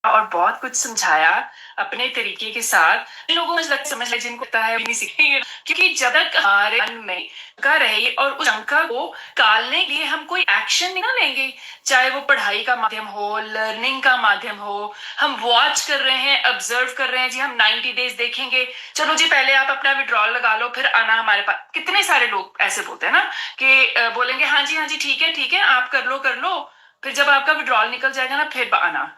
और बहुत कुछ समझाया अपने तरीके के साथ। इन लोगों को समझ ले जिनको पता है नहीं सीखेंगे, क्योंकि जब तक हमारे मन में शंका रहे और उस शंका को टालने के लिए हम कोई एक्शन नहीं ना लेंगे, चाहे वो पढ़ाई का माध्यम हो, लर्निंग का माध्यम हो, हम वॉच कर रहे हैं, ऑब्जर्व कर रहे हैं जी, हम 90 डेज देखेंगे, चलो जी पहले आप अपना विड्रॉल लगा लो फिर आना हमारे पास। कितने सारे लोग ऐसे बोलते हैं ना कि बोलेंगे हाँ जी ठीक है आप कर लो, फिर जब आपका विड्रॉल निकल जाएगा ना फिर आना।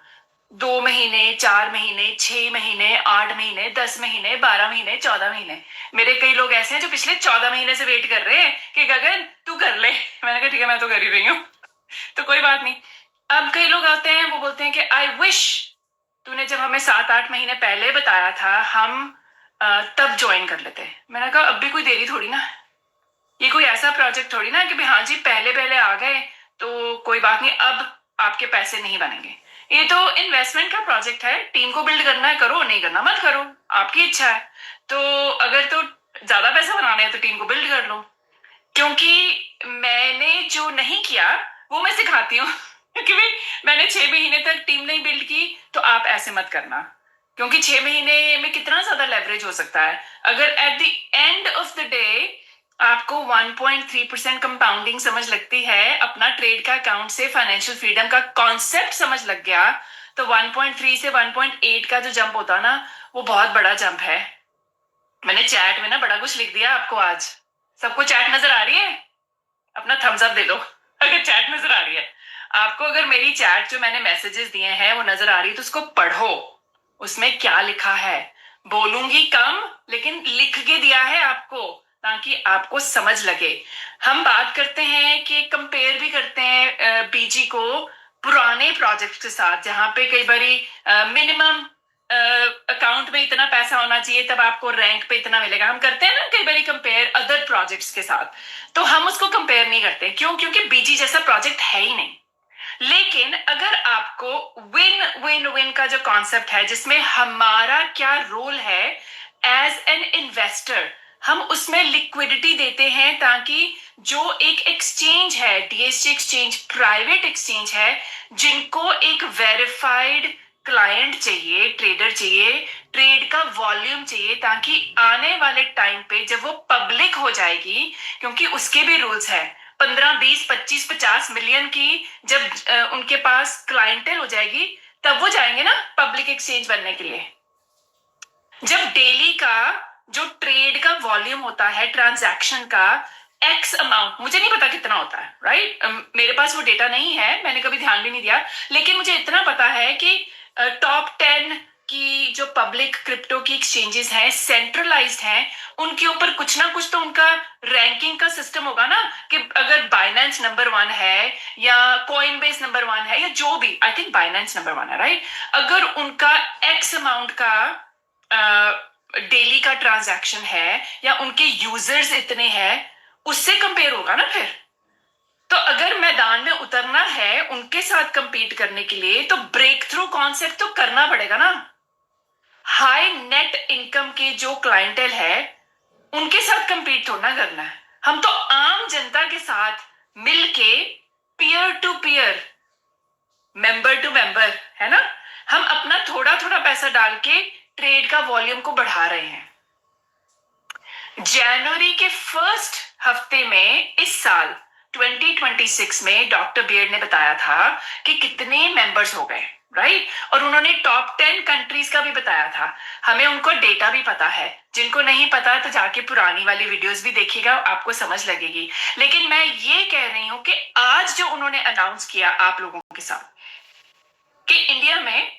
2 महीने, 4 महीने, 6 महीने, 8 महीने, 10 महीने, 12 महीने, 14 महीने। मेरे कई लोग ऐसे हैं जो पिछले 14 महीने से वेट कर रहे हैं कि गगन तू कर ले। मैंने कहा ठीक है मैं तो कर ही रही हूँ। तो कोई बात नहीं। अब कई लोग आते हैं वो बोलते हैं कि आई विश तूने जब हमें 7-8 महीने पहले बताया था हम तब ज्वाइन कर लेते। मैंने कहा अब भी कोई देरी थोड़ी ना, ये कोई ऐसा प्रोजेक्ट थोड़ी ना कि भाई हाँ जी पहले पहले आ गए तो कोई बात नहीं, अब आपके पैसे नहीं बनेंगे। ये तो इन्वेस्टमेंट का प्रोजेक्ट है, टीम को बिल्ड करना है करो, नहीं करना मत करो, आपकी इच्छा है। तो अगर तो ज्यादा पैसे बनाने हैं तो टीम को बिल्ड कर लो। क्योंकि मैंने जो नहीं किया वो मैं सिखाती हूँ क्योंकि मैंने 6 महीने तक टीम नहीं बिल्ड की, तो आप ऐसे मत करना। क्योंकि 6 महीने में कितना ज्यादा लेवरेज हो सकता है। अगर at the end of the day आपको 1.3% कंपाउंडिंग समझ लगती है, अपना ट्रेड का अकाउंट से फाइनेंशियल फ्रीडम का कॉन्सेप्ट समझ लग गया, तो 1.3 से 1.8 का जो जंप होता ना वो बहुत बड़ा जंप है। मैंने चैट में ना बड़ा कुछ लिख दिया आपको आज। सबको चैट नजर आ रही है? अपना थम्स अप दे दो अगर चैट नजर आ रही है आपको। अगर मेरी चैट जो मैंने मैसेजेस दिए हैं वो नजर आ रही है तो उसको पढ़ो, उसमें क्या लिखा है। बोलूंगी कम लेकिन लिख के दिया है आपको ताकि आपको समझ लगे। हम बात करते हैं कि कंपेयर भी करते हैं बीजी को पुराने प्रोजेक्ट के साथ, जहां पे कई बारी मिनिमम अकाउंट में इतना पैसा होना चाहिए तब आपको रैंक पे इतना मिलेगा। हम करते हैं ना कई बार कंपेयर अदर प्रोजेक्ट्स के साथ, तो हम उसको कंपेयर नहीं करते। क्यों? क्योंकि बीजी जैसा प्रोजेक्ट है ही नहीं। लेकिन अगर आपको विन विन विन का जो कॉन्सेप्ट है जिसमें हमारा क्या रोल है एज एन इन्वेस्टर, हम उसमें लिक्विडिटी देते हैं ताकि जो एक एक्सचेंज है, डीएससी एक्सचेंज प्राइवेट एक्सचेंज है, जिनको एक वेरीफाइड क्लाइंट चाहिए, ट्रेडर चाहिए, ट्रेड का वॉल्यूम चाहिए, ताकि आने वाले टाइम पे जब वो पब्लिक हो जाएगी, क्योंकि उसके भी रूल्स है, 15, 20, 25, 50 मिलियन की जब उनके पास क्लाइंटेल हो जाएगी तब वो जाएंगे ना पब्लिक एक्सचेंज बनने के लिए। जब डेली का जो ट्रेड का वॉल्यूम होता है ट्रांजैक्शन का एक्स अमाउंट, मुझे नहीं पता कितना होता है, राइट? मेरे पास वो डेटा नहीं है, मैंने कभी ध्यान भी नहीं दिया, लेकिन मुझे इतना पता है कि टॉप 10 की जो पब्लिक क्रिप्टो की एक्सचेंजेस हैं, सेंट्रलाइज्ड हैं, उनके ऊपर कुछ ना कुछ तो उनका रैंकिंग का सिस्टम होगा ना, कि अगर बाइनेंस नंबर 1 है या कॉइन बेस नंबर 1 है या जो भी, आई थिंक बाइनेंस नंबर 1 है, राइट? अगर उनका एक्स अमाउंट का डेली का ट्रांजैक्शन है या उनके यूजर्स इतने हैं, उससे कंपेयर होगा ना फिर। तो अगर मैदान में उतरना है उनके साथ कंपीट करने के लिए तो ब्रेक थ्रू कॉन्सेप्ट तो करना पड़ेगा ना। हाई नेट इनकम के जो क्लाइंटेल है उनके साथ कंपीट थोड़ा करना है, हम तो आम जनता के साथ मिलके peer to peer, member to member, है ना, हम अपना थोड़ा थोड़ा पैसा डाल के ट्रेड का वॉल्यूम को बढ़ा रहे हैं। जनवरी के फर्स्ट हफ्ते में इस साल 2026 में डॉक्टर बियर्ड ने बताया था कि कितने मेंबर्स हो गए, राइट? और उन्होंने टॉप 10 कंट्रीज का भी बताया था। हमें उनको डेटा भी पता है, जिनको नहीं पता तो जाके पुरानी वाली वीडियोस भी देखिएगा, आपको समझ लगेगी। लेकिन मैं ये कह रही हूं कि आज जो उन्होंने अनाउंस किया आप लोगों के साथ कि इंडिया में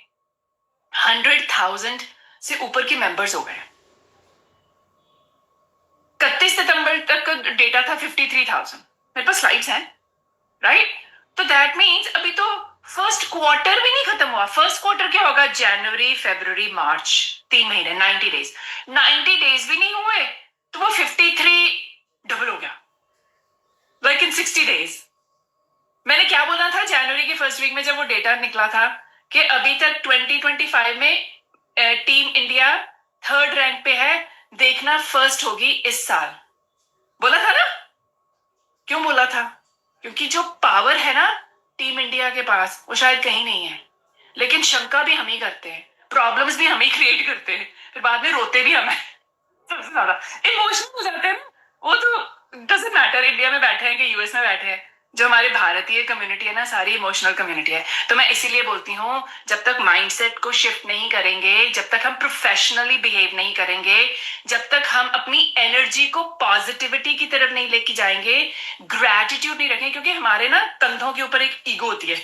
100,000 से ऊपर के मेंबर्स हो गए। 31 सितंबर तक का डेटा था 53,000, मेरे पास स्लाइड्स हैं, राइट? तो दैट मीन्स अभी तो फर्स्ट क्वार्टर भी नहीं खत्म हुआ। फर्स्ट क्वार्टर क्या होगा? जनवरी, फरवरी, मार्च, 3 महीने, 90 डेज। 90 डेज भी नहीं हुए तो वो 53 डबल हो गया, लाइक इन 60 डेज। मैंने क्या बोला था जनवरी के फर्स्ट वीक में जब वो डेटा निकला था कि अभी तक 2025 में टीम इंडिया थर्ड रैंक पे है, देखना फर्स्ट होगी इस साल। बोला था ना? क्यों बोला था? क्योंकि जो पावर है ना टीम इंडिया के पास वो शायद कहीं नहीं है। लेकिन शंका भी हम ही करते हैं, प्रॉब्लम्स भी हम ही क्रिएट करते हैं, फिर बाद में रोते भी हम हैं। सबसे ज्यादा इमोशनल हो जाते हैं ना। वो तो डजंट मैटर इंडिया में बैठे हैं कि यूएस में बैठे हैं, जो हमारे भारतीय कम्युनिटी है ना, सारी इमोशनल कम्युनिटी है। तो मैं इसीलिए बोलती हूँ, जब तक माइंडसेट को शिफ्ट नहीं करेंगे, जब तक हम प्रोफेशनली बिहेव नहीं करेंगे, जब तक हम अपनी एनर्जी को पॉजिटिविटी की तरफ नहीं लेके जाएंगे, ग्रैटिट्यूड नहीं रखेंगे, क्योंकि हमारे ना कंधों के ऊपर एक ईगो होती है,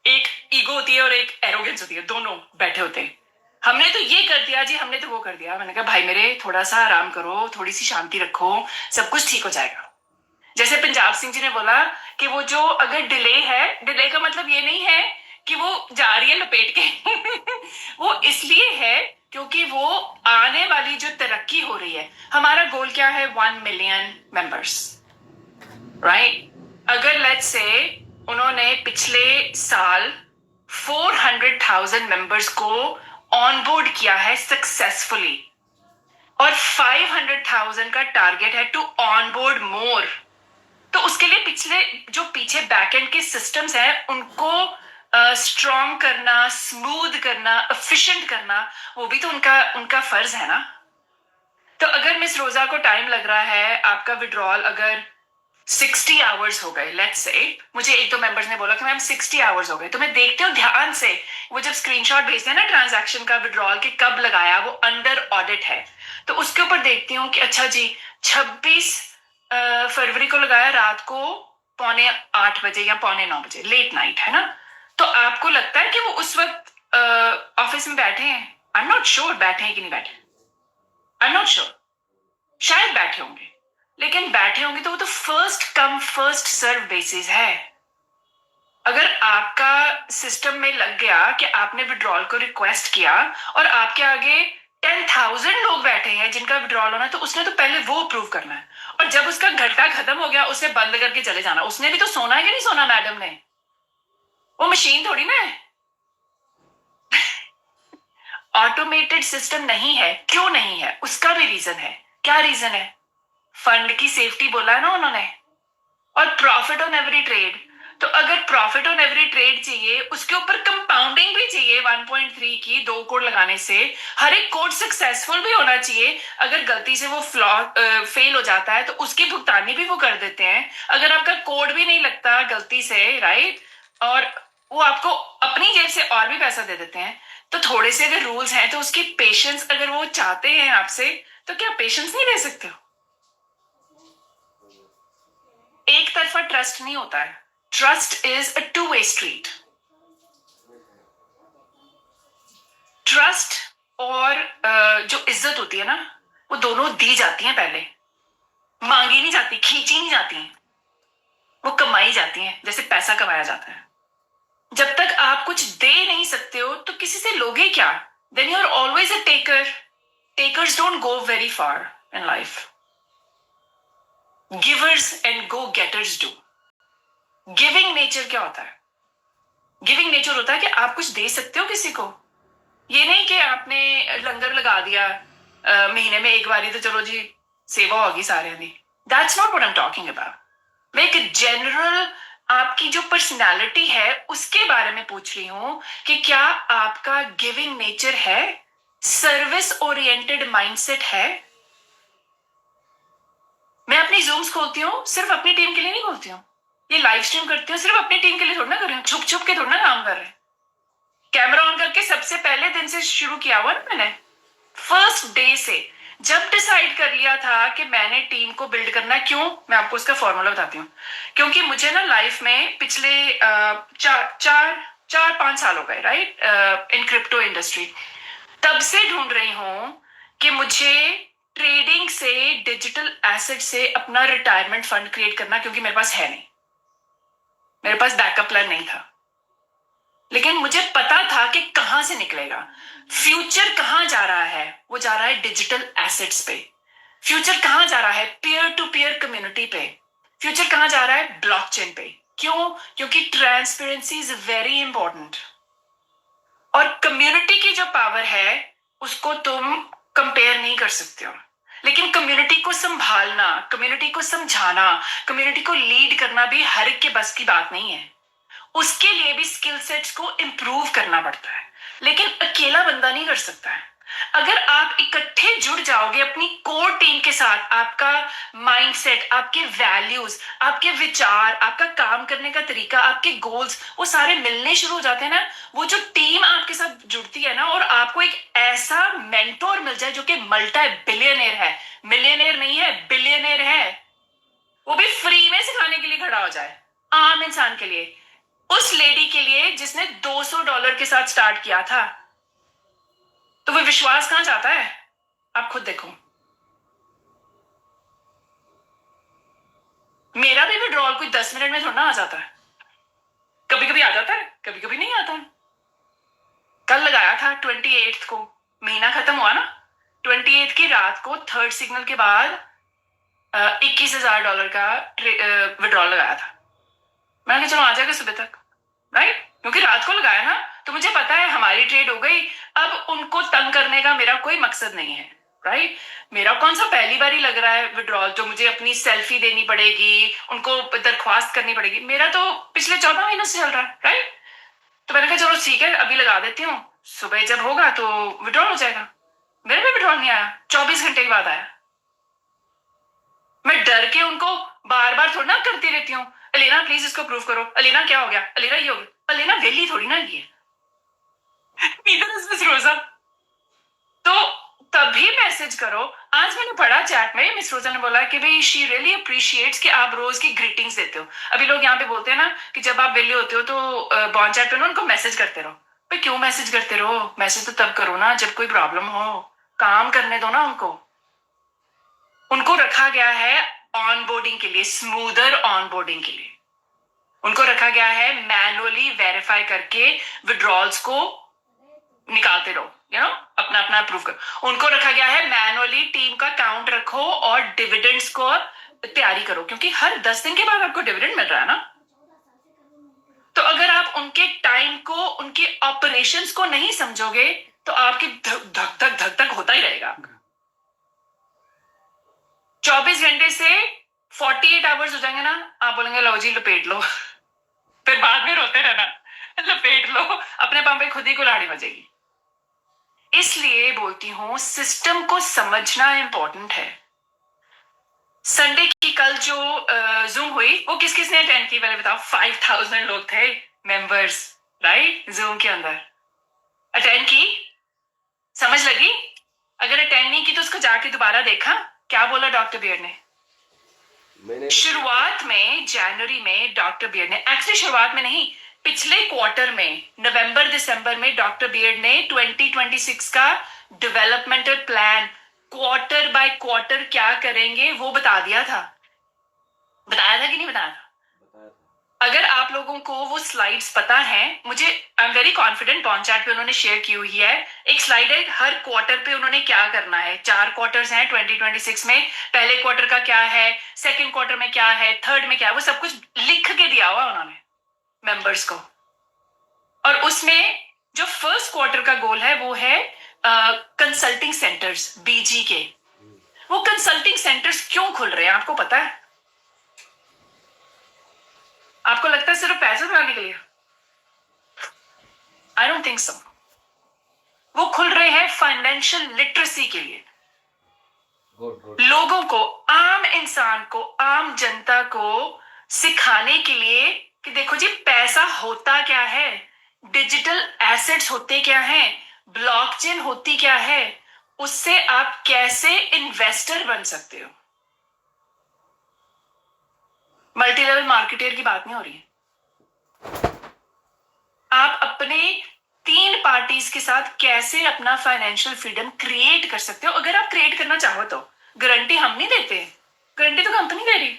एक ईगो होती है और एक एरोगेंस होती है, दोनों बैठे होते हैं। हमने तो ये कर दिया जी, हमने तो वो कर दिया। मैंने कहा भाई मेरे, थोड़ा सा आराम करो, थोड़ी सी शांति रखो, सब कुछ ठीक हो जाएगा। जैसे पंजाब सिंह जी ने बोला कि वो जो अगर डिले है, डिले का मतलब ये नहीं है कि वो जा रही है लपेट के वो इसलिए है क्योंकि वो आने वाली जो तरक्की हो रही है, हमारा गोल क्या है, 1 मिलियन मेंबर्स, राइट। अगर लेट्स से उन्होंने पिछले साल 400,000 मेंबर्स को ऑनबोर्ड किया है सक्सेसफुली, और 500,000 का टारगेट है टू ऑनबोर्ड मोर, तो उसके लिए पिछले जो पीछे बैकएंड के सिस्टम्स हैं उनको स्ट्रॉन्ग करना, स्मूथ करना, एफिशिएंट करना, वो भी तो उनका उनका फर्ज है ना। तो अगर मिस रोजा को टाइम लग रहा है, आपका विड्रॉल अगर 60 आवर्स हो गए, लेट्स से, मुझे एक दो मेंबर्स ने बोला कि मैम 60 आवर्स हो गए, तो मैं देखती हूँ ध्यान से, वो जब स्क्रीनशॉट भेजते हैं ना ट्रांजैक्शन का, विड्रॉल के कब लगाया, वो अंडर ऑडिट है, तो उसके ऊपर देखती हूँ कि अच्छा जी 26 फरवरी को लगाया, रात को 7:45 या 8:45 लेट नाइट, है ना। तो आपको लगता है कि वो उस वक्त ऑफिस में बैठे हैं? आई एम नॉट श्योर बैठे हैं कि नहीं बैठे, आई एम नॉट श्योर, शायद बैठे होंगे, लेकिन बैठे होंगे तो वो तो first come first serve basis है। अगर आपका सिस्टम में लग गया कि आपने विड्रॉल को रिक्वेस्ट किया और आपके आगे 10,000 लोग बैठे हैं जिनका विड्रॉल होना है, तो उसने तो पहले वो अप्रूव करना है, और जब उसका घंटा खत्म हो गया उसने बंद करके चले जाना। उसने भी तो सोना है कि नहीं सोना, मैडम ने, वो मशीन थोड़ी ना है। ऑटोमेटेड सिस्टम नहीं है, क्यों नहीं है, उसका भी रीजन है। क्या रीजन है? फंड की सेफ्टी बोला है ना उन्होंने, और प्रॉफिट ऑन एवरी ट्रेड। तो अगर प्रॉफिट ऑन एवरी ट्रेड चाहिए, उसके ऊपर कंपाउंडिंग भी चाहिए 1.3 की, 2 कोड लगाने से हर एक कोड सक्सेसफुल भी होना चाहिए। अगर गलती से वो फेल हो जाता है तो उसकी भुगतानी भी वो कर देते हैं। अगर आपका कोड भी नहीं लगता गलती से, राइट, और वो आपको अपनी जेब से और भी पैसा दे देते हैं, तो थोड़े से अगर रूल्स हैं तो उसकी पेशेंस अगर वो चाहते हैं आपसे, तो क्या पेशेंस नहीं ले सकते हो? एक तरफा ट्रस्ट नहीं होता है, trust is a two way street. Trust और जो इज्जत होती है ना, वो दोनों दी जाती हैं पहले, मांगी नहीं जाती, खींची नहीं जाती, वो कमाई जाती हैं, जैसे पैसा कमाया जाता है। जब तक आप कुछ दे नहीं सकते हो तो किसी से लोगे क्या? Then you are always a taker. Takers don't go very far in life, givers and go getters do. Giving nature क्या होता है? गिविंग नेचर होता है कि आप कुछ दे सकते हो किसी को, ये नहीं कि आपने लंगर लगा दिया महीने में एक बारी, तो चलो जी सेवा होगी सारे की। That's not what I am talking about. मैं एक जनरल आपकी जो पर्सनालिटी है उसके बारे में पूछ रही हूं कि क्या आपका गिविंग नेचर है, सर्विस ओरिएंटेड माइंडसेट है। मैं अपनी जूम्स खोलती हूँ सिर्फ अपनी टीम के लिए नहीं खोलती हूँ, ये लाइव स्ट्रीम करती हूँ सिर्फ अपनी टीम के लिए थोड़ा ना कर रही हूँ, छुप छुप के थोड़ा ना काम कर रहे हैं। कैमरा ऑन करके सबसे पहले दिन से शुरू किया हुआ ना मैंने, फर्स्ट डे से जब डिसाइड कर लिया था कि मैंने टीम को बिल्ड करना है। क्यों? मैं आपको इसका फॉर्मूला बताती हूँ। क्योंकि मुझे ना लाइफ में पिछले 4-5 साल हो गए, राइट, इन क्रिप्टो इंडस्ट्री, तब से ढूंढ रही हूं कि मुझे ट्रेडिंग से, डिजिटल एसेट से अपना रिटायरमेंट फंड क्रिएट करना, क्योंकि मेरे पास है नहीं, मेरे पास बैकअप प्लान नहीं था। लेकिन मुझे पता था कि कहां से निकलेगा। फ्यूचर कहां जा रहा है? वो जा रहा है डिजिटल एसेट्स पे। फ्यूचर कहां जा रहा है? पीयर टू पीयर कम्युनिटी पे। फ्यूचर कहां जा रहा है? ब्लॉकचेन पे। क्यों? क्योंकि ट्रांसपेरेंसी इज वेरी इंपॉर्टेंट, और कम्युनिटी की जो पावर है उसको तुम कंपेयर नहीं कर सकते हो। लेकिन कम्युनिटी को संभालना, कम्युनिटी को समझाना, कम्युनिटी को लीड करना भी हर एक के बस की बात नहीं है। उसके लिए भी स्किल सेट्स को इम्प्रूव करना पड़ता है, लेकिन अकेला बंदा नहीं कर सकता है। अगर आप इकट्ठे जुड़ जाओगे अपनी कोर टीम के साथ, आपका माइंडसेट, आपके वैल्यूज, आपके विचार, आपका काम करने का तरीका, आपके गोल्स, वो सारे मिलने शुरू हो जाते हैं ना, वो जो टीम आपके साथ जुड़ती है ना, और आपको एक ऐसा मेंटोर मिल जाए जो कि मल्टी बिलियनर है, मिलियनर नहीं है, बिलियनर है, वो भी फ्री में सिखाने के लिए खड़ा हो जाए आम इंसान के लिए, उस लेडी के लिए जिसने $200 के साथ स्टार्ट किया था, तो वो विश्वास कहां जाता है? आप खुद देखो। मेरा भी विड्रॉल कोई 10 मिनट में थोड़ा आ जाता है, कभी कभी आ जाता है, कभी कभी नहीं आता है। कल लगाया था 28 को, महीना खत्म हुआ ना, 28 की रात को थर्ड सिग्नल के बाद $21,000 का विड्रॉल लगाया था। मैंने कहा चलो आ जाएगा सुबह तक, राइट, क्योंकि रात को लगाया ना, तो मुझे पता है हमारी ट्रेड हो गई, अब उनको तंग करने का मेरा कोई मकसद नहीं है, राइट। मेरा कौन सा पहली बार ही लग रहा है विड्रॉल, जो मुझे अपनी सेल्फी देनी पड़ेगी, उनको दरख्वास्त करनी पड़ेगी, मेरा तो पिछले 14 महीनों से चल रहा है, राइट। तो मैंने कहा चलो ठीक है, अभी लगा देती हूँ, सुबह जब होगा तो विड्रॉल हो जाएगा। मेरे भी विड्रॉल नहीं आया, 24 घंटे के बाद आया। मैं डर के उनको बार बार थोड़ा ना करती रहती हूँ, अलीना प्लीज इसको प्रूव करो, अलीना क्या हो गया, अलीना ये हो गया, अलीना वेली थोड़ी ना लिए मिस रोजा। तो तभी मैसेज करो। आज मैंने पढ़ा चैट में, मिस रोजा ने बोला कि भाई शी रियली अप्रिशिएट्स कि आप रोज की ग्रीटिंग्स देते हो। अभी लोग यहाँ पे बोलते हैं ना कि जब आप वेली होते हो तो बॉन्ड चैट पे ना उनको मैसेज करते रहो। भाई क्यों मैसेज करते रहो, मैसेज तो तब करो ना जब कोई प्रॉब्लम हो, काम करने दो ना उनको। उनको रखा गया है ऑनबोर्डिंग के लिए, स्मूदर ऑनबोर्डिंग के लिए उनको रखा गया है, मैनुअली वेरीफाई करके विड्रॉल्स को निकालते रहो, यू नो, अपना अपना अप्रूव करो। उनको रखा गया है मैनुअली टीम का काउंट रखो और डिविडेंड्स को तैयारी करो, क्योंकि हर 10 दिन के बाद आपको डिविडेंड मिल रहा है ना। तो अगर आप उनके टाइम को, उनके ऑपरेशंस को नहीं समझोगे तो आपकी धक धक धक धक होता ही रहेगा। 24 घंटे से 48 आवर्स हो जाएंगे ना, आप बोलेंगे लो जी लपेट लो फिर बाद में रोते रहना, लपेट लो, अपने पाँव पे खुद ही कुल्हाड़ी बजेगी। इसलिए बोलती हूं सिस्टम को समझना इंपॉर्टेंट है। संडे की कल जो जूम हुई वो किस किसने अटेंड की, पहले बताओ। 5000 लोग थे मेंबर्स, राइट, जूम के अंदर अटेंड की, समझ लगी? अगर अटेंड नहीं की तो उसको जाके दोबारा देखा, क्या बोला डॉक्टर बियर ने? शुरुआत में जनवरी में डॉक्टर बियर ने, एक्चुअली शुरुआत में नहीं, पिछले क्वार्टर में, नवंबर दिसंबर में डॉक्टर बियर्ड ने 2026 का developmental plan quarter by quarter क्या करेंगे वो बता दिया था। बताया था कि नहीं बताया था? अगर आप लोगों को वो स्लाइड्स पता है, मुझे I am very confident, bond chat पे उन्होंने शेयर की हुई है एक स्लाइड है, हर क्वार्टर पे उन्होंने क्या करना है। 4 क्वार्टर्स हैं 2026 में, पहले क्वार्टर का क्या है, सेकंड क्वार्टर में क्या है, थर्ड में क्या है, वो सब कुछ लिख के दिया हुआ उन्होंने मेंबर्स को। और उसमें जो फर्स्ट क्वार्टर का गोल है वो है कंसल्टिंग सेंटर्स, बीजी के। वो कंसल्टिंग सेंटर्स क्यों खुल रहे हैं आपको पता है? आपको लगता है सिर्फ पैसे बनाने के लिए? I don't think so. वो खुल रहे हैं फाइनेंशियल लिटरेसी के लिए। लोगों को, आम इंसान को, आम जनता को सिखाने के लिए कि देखो जी पैसा होता क्या है, डिजिटल एसेट्स होते क्या हैं, ब्लॉकचेन होती क्या है, उससे आप कैसे इन्वेस्टर बन सकते हो। मल्टी लेवल मार्केटर की बात नहीं हो रही है। आप अपने 3 पार्टीज के साथ कैसे अपना फाइनेंशियल फ्रीडम क्रिएट कर सकते हो। अगर आप क्रिएट करना चाहो तो गारंटी हम नहीं देते, गारंटी तो कंपनी दे रही।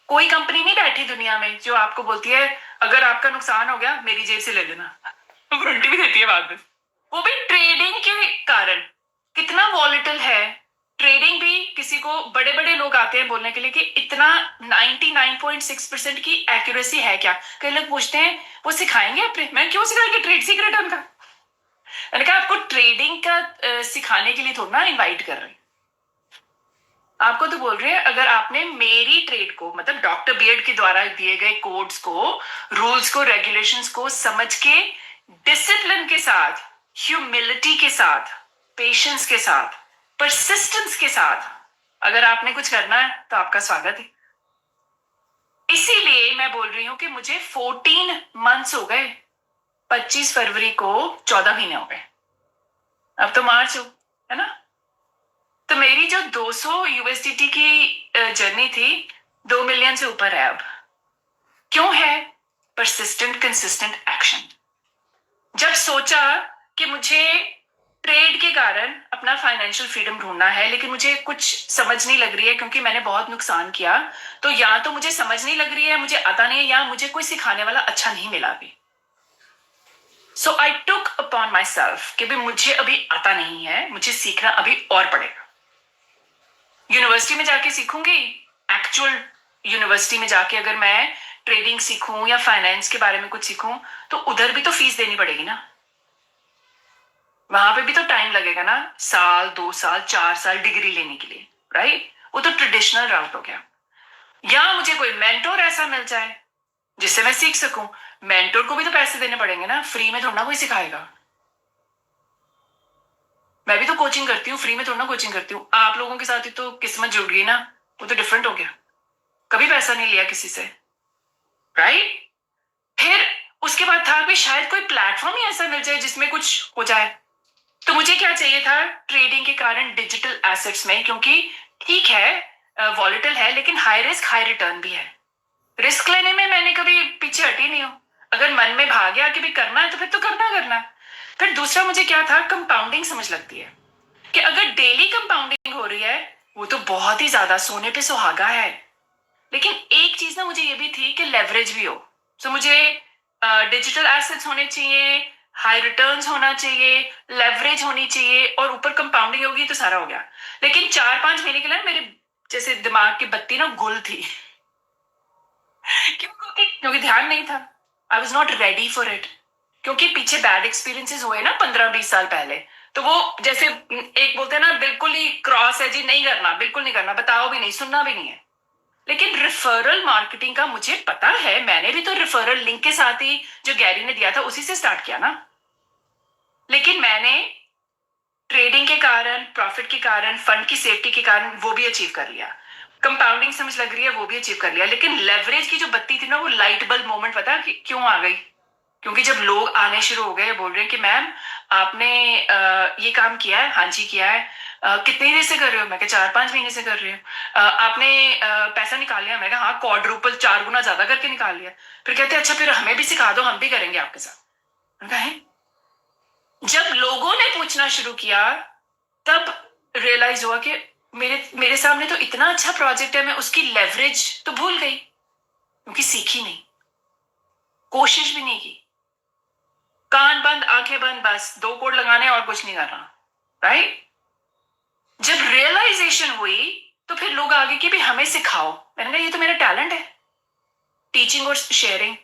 कोई कंपनी नहीं बैठी दुनिया में जो आपको बोलती है अगर आपका नुकसान हो गया मेरी जेब से ले लेना, गारंटी भी देती है बाद में। वो भी ट्रेडिंग के कारण। कितना वॉलेटिल है ट्रेडिंग भी। किसी को, बड़े बड़े लोग आते हैं बोलने के लिए कि इतना 99.6% की एक्यूरेसी है क्या। कई लोग पूछते हैं वो सिखाएंगे अपने, मैं क्यों सिखाएंगे, ट्रेड सीक्रेट है उनका। मैंने कहा आपको ट्रेडिंग का सिखाने के लिए थोड़ा ना इनवाइट कर रहे हैं। आपको तो बोल रहे हैं, अगर आपने मेरी ट्रेड को, मतलब डॉक्टर बीएड के द्वारा दिए गए कोड्स को, रूल्स को, रेगुलेशंस को समझ के डिसिप्लिन के साथ, ह्यूमिलिटी के साथ, पेशेंस के साथ, परसिस्टेंस के साथ अगर आपने कुछ करना है तो आपका स्वागत है। इसीलिए मैं बोल रही हूं कि मुझे 14 मंथ्स हो गए, 25 फरवरी को 14 महीने हो गए, अब तो मार्च हो, है ना। तो मेरी जो 200 यूएसडीटी की जर्नी थी 2 मिलियन से ऊपर है अब। क्यों है? Persistent consistent action. जब सोचा कि मुझे ट्रेड के कारण अपना फाइनेंशियल फ्रीडम ढूंढना है, लेकिन मुझे कुछ समझ नहीं लग रही है क्योंकि मैंने बहुत नुकसान किया, तो या तो मुझे समझ नहीं लग रही है, मुझे आता नहीं है, या मुझे कोई सिखाने वाला अच्छा नहीं मिला अभी। सो आई टुक अपॉन माई सेल्फ कि भी मुझे अभी आता नहीं है, मुझे सीखना अभी और पड़ेगा। यूनिवर्सिटी में जाके सीखूंगी, एक्चुअल यूनिवर्सिटी में जाके अगर मैं ट्रेडिंग सीखूं या फाइनेंस के बारे में कुछ सीखूं, तो उधर भी तो फीस देनी पड़ेगी ना, वहां पे भी तो टाइम लगेगा ना, साल, 2 साल, 4 साल डिग्री लेने के लिए, राइट। वो तो ट्रेडिशनल राउट हो गया। या मुझे कोई मेंटोर ऐसा मिल जाए जिससे मैं सीख सकूं। मेंटोर को भी तो पैसे देने पड़ेंगे ना, फ्री में थोड़ा ना कोई सिखाएगा। मैं भी तो कोचिंग करती हूँ, फ्री में थोड़ा ना कोचिंग करती हूँ। आप लोगों के साथ ही तो किस्मत जुड़ गई ना, वो तो डिफरेंट हो गया। कभी पैसा नहीं लिया किसी से, राइट। फिर उसके बाद था कि शायद कोई प्लेटफॉर्म ही ऐसा मिल जाए जिसमें कुछ हो जाए। तो मुझे क्या चाहिए था ट्रेडिंग के कारण डिजिटल एसेट्स में, क्योंकि ठीक है वॉलेटिल है, लेकिन हाई रिस्क हाई रिटर्न भी है। रिस्क लेने में मैंने कभी पीछे हटी नहीं हूं। अगर मन में भाग गया कि भी करना है तो फिर तो करना है। फिर दूसरा मुझे क्या था, कंपाउंडिंग समझ लगती है कि अगर डेली कंपाउंडिंग हो रही है वो तो बहुत ही ज्यादा सोने पे सुहागा है। लेकिन एक चीज ना मुझे ये भी थी कि लेवरेज भी हो। सो मुझे डिजिटल एसेट्स होने चाहिए, हाई रिटर्न्स होना चाहिए, लेवरेज होनी चाहिए, और ऊपर कंपाउंडिंग होगी तो सारा हो गया। लेकिन 4-5 महीने के लिए मेरे जैसे दिमाग की बत्ती ना गुल थी। क्योंकि ध्यान नहीं था, I was not ready for it. क्योंकि पीछे बैड एक्सपीरियंसेस हुए ना 15-20 साल पहले, तो वो जैसे एक बोलते हैं ना, बिल्कुल ही क्रॉस है जी, नहीं करना, बिल्कुल नहीं करना, बताओ भी नहीं, सुनना भी नहीं है। लेकिन रिफरल मार्केटिंग का मुझे पता है, मैंने भी तो रिफरल लिंक के साथ ही जो गैरी ने दिया था उसी से स्टार्ट किया ना। लेकिन मैंने ट्रेडिंग के कारण, प्रॉफिट के कारण, फंड की सेफ्टी के कारण वो भी अचीव कर लिया। कंपाउंडिंग समझ लग रही है, वो भी अचीव कर लिया। लेकिन लेवरेज की जो बत्ती थी ना, वो लाइट बल्ब मोमेंट पता क्यों आ गई? क्योंकि जब लोग आने शुरू हो गए, बोल रहे हैं कि मैम आपने ये काम किया है। हाँ जी किया है। कितनी देर से कर रहे हो? मैं 4-5 महीने से कर रही हूँ। आपने पैसा निकाल लिया? मैं कहा हाँ, क्वाड्रुपल, 4 गुना ज्यादा करके निकाल लिया। फिर कहते अच्छा फिर हमें भी सिखा दो, हम भी करेंगे आपके साथ। मैंने कहा है? जब लोगों ने पूछना शुरू किया तब रियलाइज हुआ कि मेरे सामने तो इतना अच्छा प्रोजेक्ट है, मैं उसकी लेवरेज तो भूल गई क्योंकि सीखी नहीं, कोशिश भी नहीं की। कान बंद आंखें बंद, बस 2 कोड लगाने और कुछ नहीं करना, राइट। जब रियलाइजेशन हुई तो फिर लोग आगे कि भी हमें सिखाओ। मैंने कहा ये तो मेरा टैलेंट है, टीचिंग और शेयरिंग,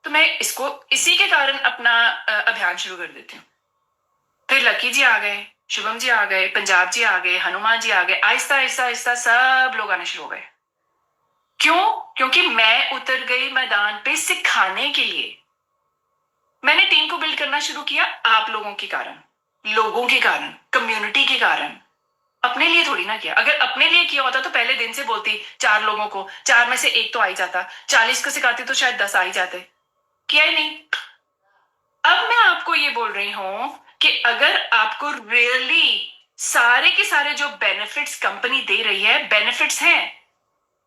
तो मैं इसको इसी के कारण अपना अभियान शुरू कर देती हूँ। फिर लकी जी आ गए, शुभम जी आ गए, पंजाब जी आ गए, हनुमान जी आ गए, आहिस्ता आहिस्ता आहिस्ता सब लोग आने शुरू हो गए। क्यों? क्योंकि मैं उतर गई मैदान पे सिखाने के लिए। मैंने टीम को बिल्ड करना शुरू किया आप लोगों के कारण, लोगों के कारण, कम्युनिटी के कारण। अपने लिए थोड़ी ना किया। अगर अपने लिए किया होता तो पहले दिन से बोलती 4 लोगों को, 4 में से 1 तो आ ही जाता, 40 को सिखाती तो शायद 10 आ ही जाते। किया ही नहीं। अब मैं आपको ये बोल रही हूं कि अगर आपको रियली सारे के सारे जो बेनिफिट्स कंपनी दे रही है, बेनिफिट्स हैं,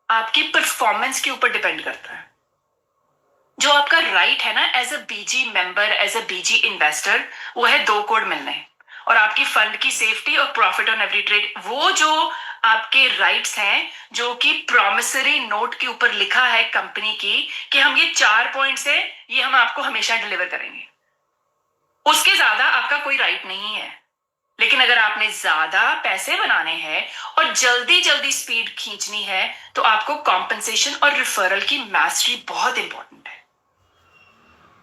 आपकी परफॉर्मेंस के ऊपर डिपेंड करता है। जो आपका राइट है ना as a BG member, as a BG investor, वो है 2 कोड मिलने, और आपकी फंड की सेफ्टी और प्रॉफिट ऑन एवरी ट्रेड। वो जो आपके राइट्स हैं, जो कि प्रॉमिसरी नोट के ऊपर लिखा है कंपनी की कि हम ये 4 पॉइंट्स है, ये हम आपको हमेशा डिलीवर करेंगे, उसके ज्यादा आपका कोई राइट नहीं है। लेकिन अगर आपने ज्यादा पैसे बनाने हैं और जल्दी जल्दी स्पीड खींचनी है, तो आपको कॉम्पनसेशन और रिफरल की मास्टरी बहुत इंपॉर्टेंट है।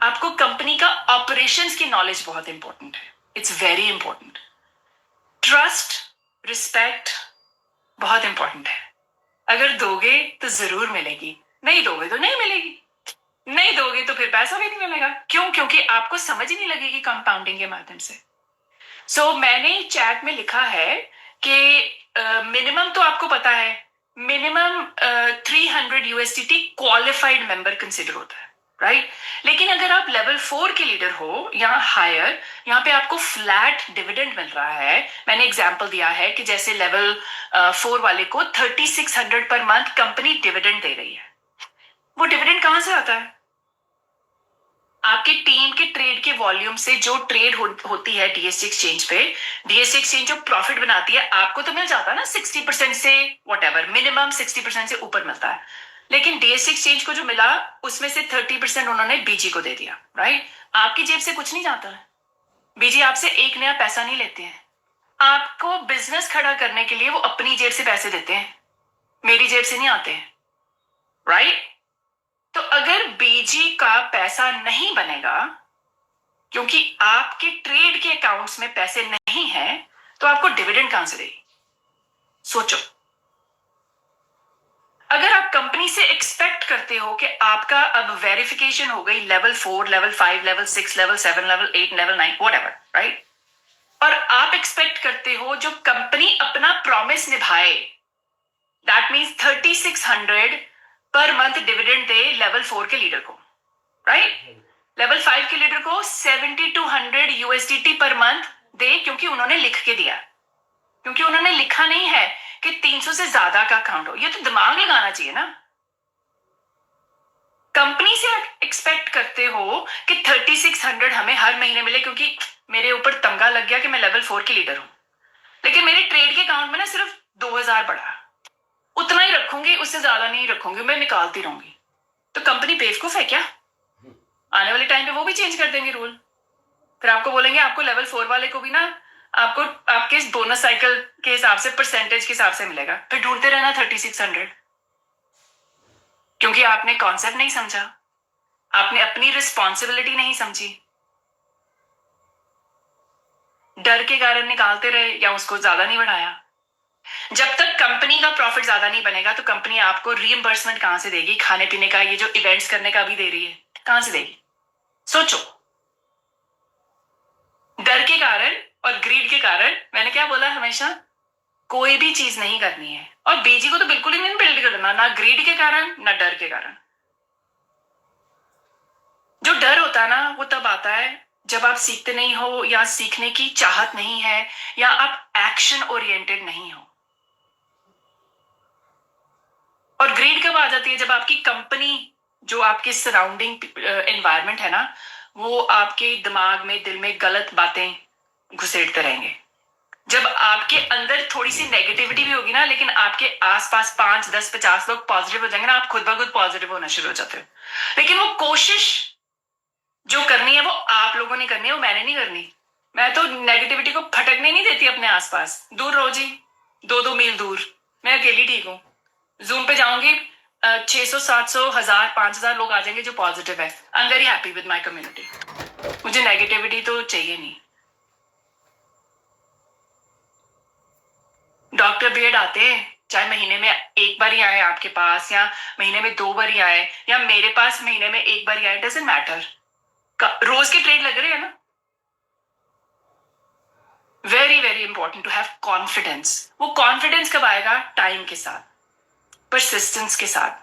आपको कंपनी का ऑपरेशंस की नॉलेज बहुत इंपॉर्टेंट है। It's very important. Trust, respect, बहुत इंपॉर्टेंट है। अगर दोगे तो जरूर मिलेगी, नहीं दोगे तो नहीं मिलेगी, नहीं दोगे तो फिर पैसा भी नहीं मिलेगा। क्यों? क्योंकि आपको समझ ही नहीं लगेगी कंपाउंडिंग के माध्यम से। मैंने चैट में लिखा है कि मिनिमम तो आपको पता है, minimum 300 USDT qualified member consider होता है, राइट? लेकिन अगर आप लेवल 4 के लीडर हो या हायर, यहाँ पे आपको फ्लैट डिविडेंड मिल रहा है। मैंने एग्जांपल दिया है कि जैसे लेवल 4 वाले को 3600 पर मंथ कंपनी डिविडेंड दे रही है। वो डिविडेंड कहां से आता है? आपकी टीम के ट्रेड के वॉल्यूम से जो ट्रेड होती है डीएससी एक्सचेंज पे, डीएससी एक्सचेंज जो प्रॉफिट बनाती है, आपको तो मिल जाता है ना 60% से, वॉट मिनिमम 60% से ऊपर मिलता है। लेकिन डीएससी एक्सचेंज को जो मिला उसमें से 30% उन्होंने बीजी को दे दिया, राइट? आपकी जेब से कुछ नहीं जाता है, बीजी आपसे एक नया पैसा नहीं लेते हैं। आपको बिजनेस खड़ा करने के लिए वो अपनी जेब से पैसे देते हैं, मेरी जेब से नहीं आते हैं, राइट? तो अगर बीजी का पैसा नहीं बनेगा क्योंकि आपके ट्रेड के अकाउंट्स में पैसे नहीं है, तो आपको डिविडेंड कहां से देगी? सोचो। अगर आप कंपनी से एक्सपेक्ट करते हो कि आपका अब वेरिफिकेशन हो गई level 4, level 5, level 6, level 7, level 8, level 9, whatever, right? और आप एक्सपेक्ट करते हो जो कंपनी अपना प्रॉमिस निभाए, that means 3600 per month dividend they level 4 के लीडर को, राइट? लेवल 5 के लीडर को 7200 यूएसडीटी पर मंथ दे, क्योंकि उन्होंने लिख के दिया, क्योंकि उन्होंने लिखा नहीं है कि 300 से ज्यादा का अकाउंट हो। ये तो दिमाग लगाना चाहिए ना। कंपनी से एक्सपेक्ट करते हो कि 3600 हमें हर महीने मिले क्योंकि मेरे ऊपर तमगा लग गया कि मैं लेवल 4 की लीडर हूं, लेकिन मेरे ट्रेड के अकाउंट में ना सिर्फ 2000 बढ़ा, उतना ही रखूंगी, उससे ज्यादा नहीं रखूंगी, मैं निकालती रहूंगी। तो कंपनी बेवकूफ है क्या? आने वाले टाइम पे वो भी चेंज कर देंगे रूल। फिर आपको बोलेंगे आपको लेवल 4 वाले को भी ना आपको आपके बोनस साइकिल के हिसाब से, परसेंटेज के हिसाब से मिलेगा। फिर ढूंढते रहना 3600, क्योंकि आपने कॉन्सेप्ट नहीं समझा, आपने अपनी रिस्पॉन्सिबिलिटी नहीं समझी, डर के कारण निकालते रहे या उसको ज्यादा नहीं बढ़ाया। जब तक कंपनी का प्रॉफिट ज्यादा नहीं बनेगा तो कंपनी आपको रीइंबर्समेंट कहां से देगी? खाने पीने का, ये जो इवेंट्स करने का भी दे रही है, कहां से देगी? सोचो। डर के कारण और ग्रीड के कारण, मैंने क्या बोला हमेशा, कोई भी चीज नहीं करनी है। और बीजी को तो बिल्कुल ही नहीं बिल्ड करना, ना ग्रीड के कारण ना डर के कारण। जो डर होता है ना वो तब आता है जब आप सीखते नहीं हो, या सीखने की चाहत नहीं है, या आप एक्शन ओरिएंटेड नहीं हो। और ग्रीड कब आ जाती है? जब आपकी कंपनी, जो आपके सराउंडिंग एनवायरनमेंट है ना, वो आपके दिमाग में, दिल में गलत बातें घुसेड़ते रहेंगे। जब आपके अंदर थोड़ी सी नेगेटिविटी भी होगी ना, लेकिन आपके आसपास 5, 10, 50 लोग पॉजिटिव हो जाएंगे ना, आप खुद ब खुद पॉजिटिव होना शुरू हो जाते हो। लेकिन वो कोशिश जो करनी है वो आप लोगों ने करनी है, वो मैंने नहीं करनी। मैं तो नेगेटिविटी को फटकने नहीं देती अपने आसपास। दूर रहो जी, 2-2 मील दूर। मैं अकेली ठीक हूँ। जूम पे जाऊंगी, 600, 700, 1000, 5000 लोग आ जाएंगे जो पॉजिटिव है। I am very happy with my community. मुझे नेगेटिविटी तो चाहिए नहीं। डॉक्टर बीएड आते हैं, चाहे महीने में एक बार ही आए आपके पास, या महीने में 2 बार ही आए, या मेरे पास महीने में 1 बार ही आए, डजंट मैटर। रोज के ट्रेड लग रहे हैं ना। Very very important to have confidence. वो कॉन्फिडेंस कब आएगा? टाइम के साथ, परसिस्टेंस के साथ,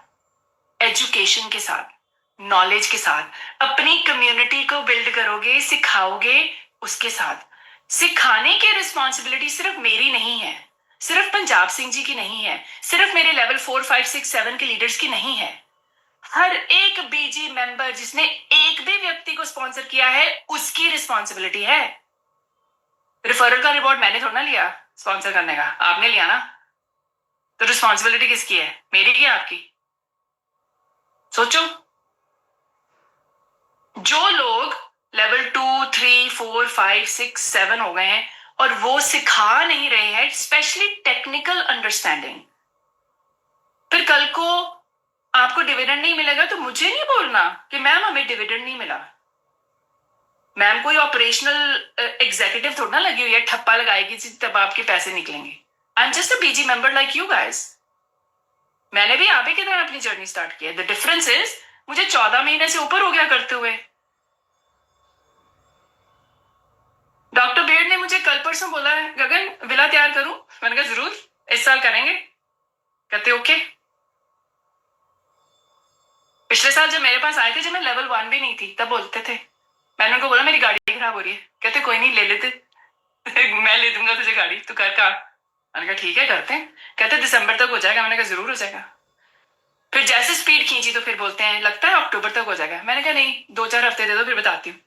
एजुकेशन के साथ, नॉलेज के साथ। अपनी कम्युनिटी को बिल्ड करोगे, सिखाओगे, उसके साथ। सिखाने की रिस्पॉन्सिबिलिटी सिर्फ मेरी नहीं है, सिर्फ पंजाब सिंह जी की नहीं है, सिर्फ मेरे लेवल 4, 5, 6, 7 के लीडर्स की नहीं है। हर एक बीजी मेंबर जिसने एक भी व्यक्ति को स्पॉन्सर किया है, उसकी रिस्पॉन्सिबिलिटी है। रिफरल का रिवॉर्ड मैंने थोड़ा ना लिया, स्पॉन्सर करने का आपने लिया ना। तो रिस्पॉन्सिबिलिटी किसकी है? मेरी की आपकी? सोचो। जो लोग लेवल 2, 3, 4, 5, 6, 7 हो गए हैं और वो सिखा नहीं रहे हैं, स्पेशली टेक्निकल अंडरस्टैंडिंग, फिर कल को आपको डिविडेंड नहीं मिलेगा तो मुझे नहीं बोलना कि मैम हमें डिविडेंड नहीं मिला। मैम कोई ऑपरेशनल एग्जीक्यूटिव थोड़ा ना लगी हुई है, ठप्पा लगाएगी तब आपके पैसे निकलेंगे। I am just a BG member like you guys. मैंने भी आप ही की तरह अपनी जर्नी स्टार्ट की है। द डिफरेंस इज मुझे 14 महीने से ऊपर हो गया करते हुए। डॉक्टर बेड ने मुझे कल परसों बोला है, गगन विला तैयार करूं? मैंने कहा जरूर, इस साल करेंगे। कहते ओके। पिछले साल जब मेरे पास आए थे, जब मैं लेवल 1 भी नहीं थी, तब बोलते थे, मैंने उनको बोला मेरी गाड़ी खराब हो रही है। कहते कोई नहीं, ले लेते मैं ले दूंगा तुझे गाड़ी, तू कर काम। मैंने कहा ठीक है करते हैं। कहते दिसंबर तक हो जाएगा। मैंने कहा जरूर हो जाएगा। फिर जैसे स्पीड खींची तो फिर बोलते हैं लगता है अक्टूबर तक हो जाएगा। मैंने कहा नहीं, 2-4 हफ्ते दे दो, फिर बताती हूँ।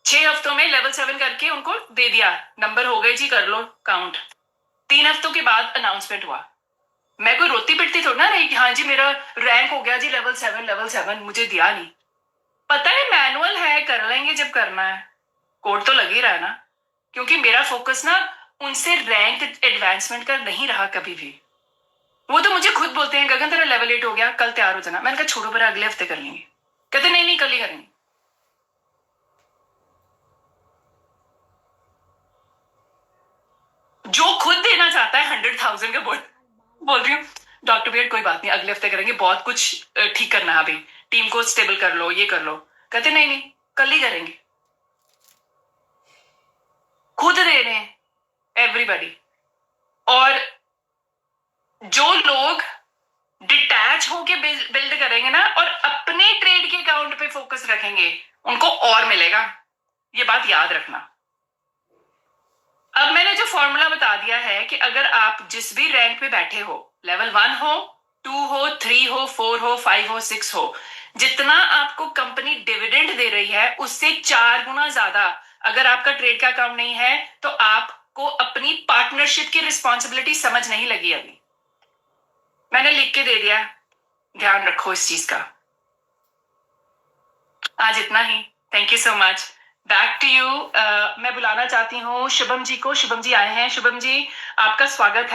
6 हफ्तों में लेवल 7 करके उनको दे दिया, नंबर हो गए जी, कर लो काउंट। 3 हफ्तों के बाद अनाउंसमेंट हुआ। मैं कोई रोती पिटती थोड़ा ना रही कि हाँ जी मेरा रैंक हो गया जी लेवल 7, मुझे दिया नहीं। पता है मैनुअल है, कर लेंगे जब करना है। कोड तो लग ही रहा है ना, क्योंकि मेरा फोकस ना उनसे रैंक एडवांसमेंट का नहीं रहा कभी भी। वो तो मुझे खुद बोलते हैं गगन तेरा लेवल 8 हो गया, कल तैयार हो जाना। मैंने कहा छोड़ो पर अगले हफ्ते कर लेंगे। कहते नहीं नहीं, कल ही करेंगे। जो खुद देना चाहता है 100,000 का बोल रही हूँ डॉक्टर बेड कोई बात नहीं, अगले हफ्ते करेंगे, बहुत कुछ ठीक करना है अभी, टीम को स्टेबल कर लो, ये कर लो। कहते नहीं नहीं, कल ही करेंगे। खुद दे रहे हैं एवरीबॉडी। और जो लोग डिटैच होके बिल्ड करेंगे ना और अपने ट्रेड के अकाउंट पे फोकस रखेंगे, उनको और मिलेगा। ये बात याद रखना। अब मैंने जो फॉर्मूला बता दिया है कि अगर आप जिस भी रैंक पे बैठे हो, लेवल 1 हो, 2 हो, 3 हो, 4 हो, 5 हो, 6 हो, जितना आपको कंपनी डिविडेंड दे रही है उससे 4 गुना ज्यादा अगर आपका ट्रेड का अकाउंट नहीं है तो आपको अपनी पार्टनरशिप की रिस्पॉन्सिबिलिटी समझ नहीं लगी अभी। मैंने लिख के दे दिया, ध्यान रखो इस चीज का। आज इतना ही। Thank you so much. Back to you. मैं बुलाना चाहती हूँ शुभम जी को। शुभम जी आए हैं। शुभम जी आपका स्वागत है।